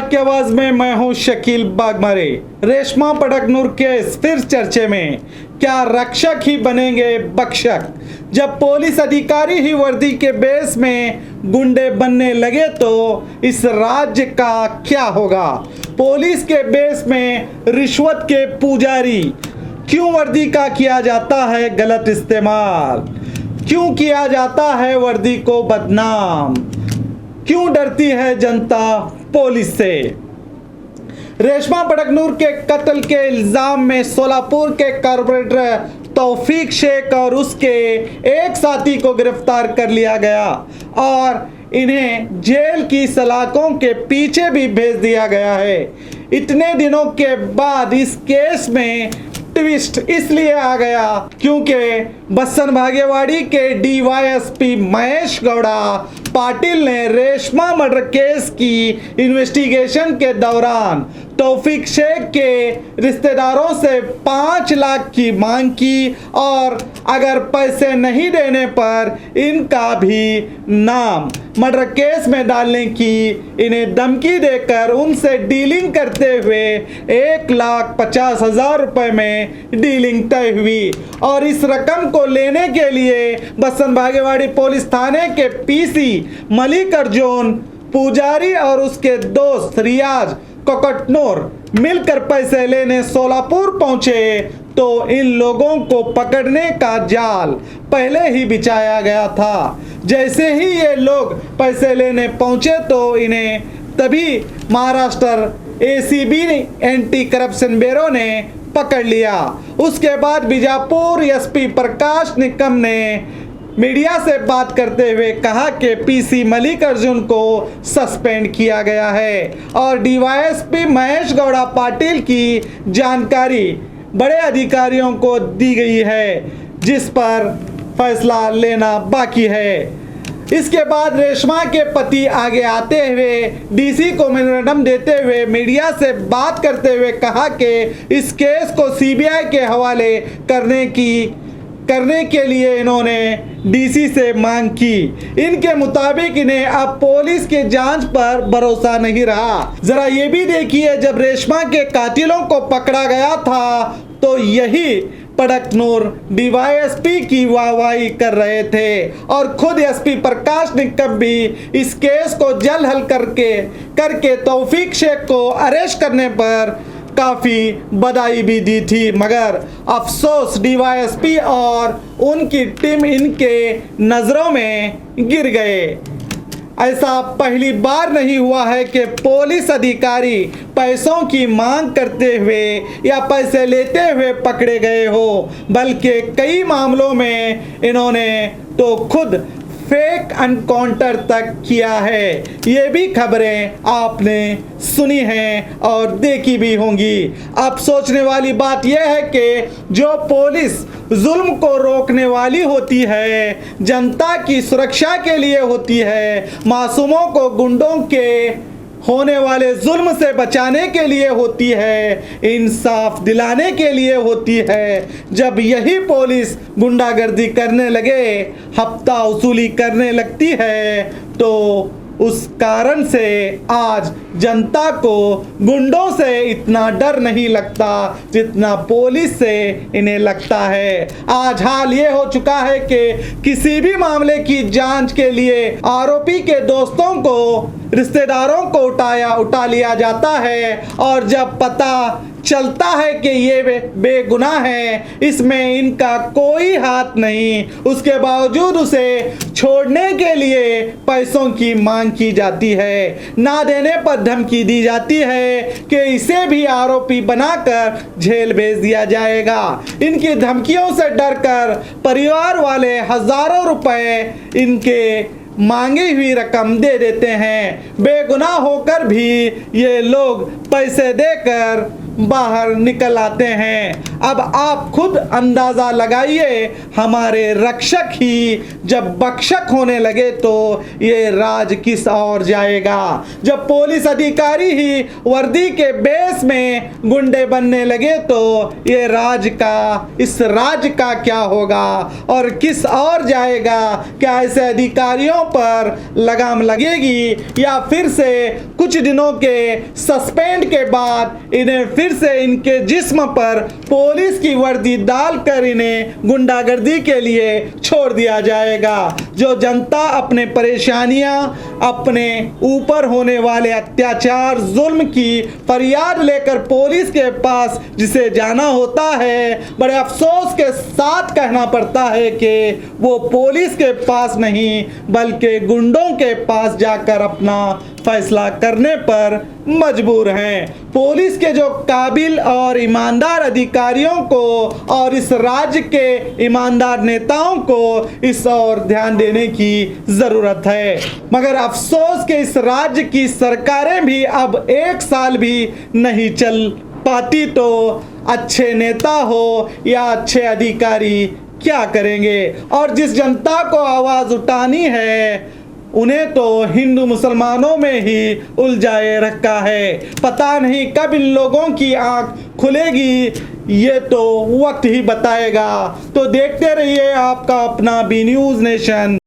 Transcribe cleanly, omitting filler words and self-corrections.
की आवाज में मैं हूं शकील बागमारे। रेशमा पडकनूर केस फिर चर्चे में। क्या रक्षक ही बनेंगे बख्शक? जब पुलिस अधिकारी ही वर्दी के बेस में गुंडे बनने लगे तो इस राज्य का क्या होगा? पुलिस के बेस में रिश्वत के पुजारी। क्यों वर्दी का किया जाता है गलत इस्तेमाल? क्यों किया जाता है वर्दी को बदनाम? क्यों डरती है जनता पुलिस से? रेशमा पडकनूर के कत्ल के इल्जाम में सोलापुर के कारपोरेटर तौफीक शेख और उसके एक साथी को गिरफ्तार कर लिया गया और इन्हें जेल की सलाखों के पीछे भी भेज दिया गया है। इतने दिनों के बाद इस केस में ट्विस्ट इसलिए आ गया क्योंकि बस्सन भागेवाड़ी के डीवाईएसपी महेश गौड़ा पाटिल ने रेशमा मर्डर केस की इन्वेस्टिगेशन के दौरान तौफीक शेख के रिश्तेदारों से 5 लाख की मांग की और अगर पैसे नहीं देने पर इनका भी नाम मर्डर केस में डालने की इन्हें धमकी देकर उनसे डीलिंग करते हुए 1,50,000 रुपए में डीलिंग तय हुई। और इस रकम को लेने के लिए बस्सन भागेवाड़ी पुलिस थाने के पीसी मलिक अर्जुन पुजारी और उसके दोस्त रियाज कोकटनूर मिलकर पैसे लेने सोलापुर पहुंचे तो इन लोगों को पकड़ने का जाल पहले ही बिछाया गया था। जैसे ही ये लोग पैसे लेने पहुंचे तो इन्हें तभी Maharashtra ACB anti corruption bureau ने पकड़ लिया। उसके बाद बीजापुर एसपी प्रकाश निकम ने मीडिया से बात करते हुए कहा कि पीसी मलिक अर्जुन को सस्पेंड किया गया है और डीवाईएसपी महेश गौड़ा पाटिल की जानकारी बड़े अधिकारियों को दी गई है जिस पर फैसला लेना बाकी है। इसके बाद रेशमा के पति आगे आते हुए डीसी को मेमोरेंडम देते हुए मीडिया से बात करते हुए कहा कि इस केस को सीबीआई के हवाले करने के लिए इन्होंने डीसी से मांग की। इनके मुताबिक इन्हें अब पुलिस की जांच पर भरोसा नहीं रहा। जरा ये भी देखिए, जब रेशमा के कातिलों को पकड़ा गया था तो यही पडकनूर डीवाईएसपी की वाहवाही कर रहे थे और खुद एसपी प्रकाश निकम भी इस केस को जल्द हल करके तौफीक शेख को अरेस्ट करने पर काफ़ी बधाई भी दी थी। मगर अफसोस डीवाईएसपी और उनकी टीम इनके नज़रों में गिर गए। ऐसा पहली बार नहीं हुआ है कि पुलिस अधिकारी पैसों की मांग करते हुए या पैसे लेते हुए पकड़े गए हो, बल्कि कई मामलों में इन्होंने तो खुद फेक एनकाउंटर तक किया है। ये भी खबरें आपने सुनी हैं और देखी भी होंगी। अब सोचने वाली बात यह है कि जो पुलिस जुल्म को रोकने वाली होती है, जनता की सुरक्षा के लिए होती है, मासूमों को गुंडों के होने वाले जुल्म से बचाने के लिए होती है, इंसाफ दिलाने के लिए होती है, जब यही पुलिस गुंडागर्दी करने लगे, हफ्ता वसूली करने लगती है तो उस कारण से आज जनता को गुंडों से इतना डर नहीं लगता जितना पुलिस से इन्हें लगता है। आज हाल ये हो चुका है कि किसी भी मामले की जांच के लिए आरोपी के दोस्तों को, रिश्तेदारों को उठा लिया जाता है और जब पता चलता है कि ये बेगुनाह है, इसमें इनका कोई हाथ नहीं, उसके बावजूद उसे छोड़ने के लिए पैसों की मांग की जाती है। ना देने पर धमकी दी जाती है कि इसे भी आरोपी बनाकर जेल भेज दिया जाएगा। इनकी धमकियों से डरकर परिवार वाले हजारों रुपए इनके मांगी हुई रकम दे देते हैं। बेगुनाह होकर भी ये लोग पैसे देकर बाहर निकल आते हैं। अब आप खुद अंदाजा लगाइए, हमारे रक्षक ही जब बख्शक होने लगे तो ये राज किस और जाएगा। जब पुलिस अधिकारी ही वर्दी के बेस में गुंडे बनने लगे तो ये इस राज का क्या होगा और किस और जाएगा। क्या ऐसे अधिकारियों पर लगाम लगेगी या फिर से कुछ दिनों के सस्पेंड के बाद इन्हें फिर से इनके जिस्म पर पुलिस की वर्दी डालकर इन्हें गुंडागर्दी के लिए छोड़ दिया जाएगा। जो जनता अपने परेशानियां, अपने ऊपर होने वाले अत्याचार, जुल्म की फरियाद लेकर पुलिस के पास जिसे जाना होता है, बड़े अफसोस के साथ कहना पड़ता है कि वो पुलिस के पास नहीं बल्कि गुंडों के पास जाकर अपना फैसला करने पर मजबूर हैं। पुलिस के जो काबिल और ईमानदार अधिकारियों को और इस राज्य के ईमानदार नेताओं को इस ओर ध्यान देने की ज़रूरत है। मगर अफसोस के इस राज्य की सरकारें भी अब 1 साल भी नहीं चल पाती तो अच्छे नेता हो या अच्छे अधिकारी क्या करेंगे। और जिस जनता को आवाज़ उठानी है उन्हें तो हिंदू मुसलमानों में ही उलझाए रखा है। पता नहीं कब इन लोगों की आंख खुलेगी, ये तो वक्त ही बताएगा। तो देखते रहिए आपका अपना बी न्यूज़ नेशन।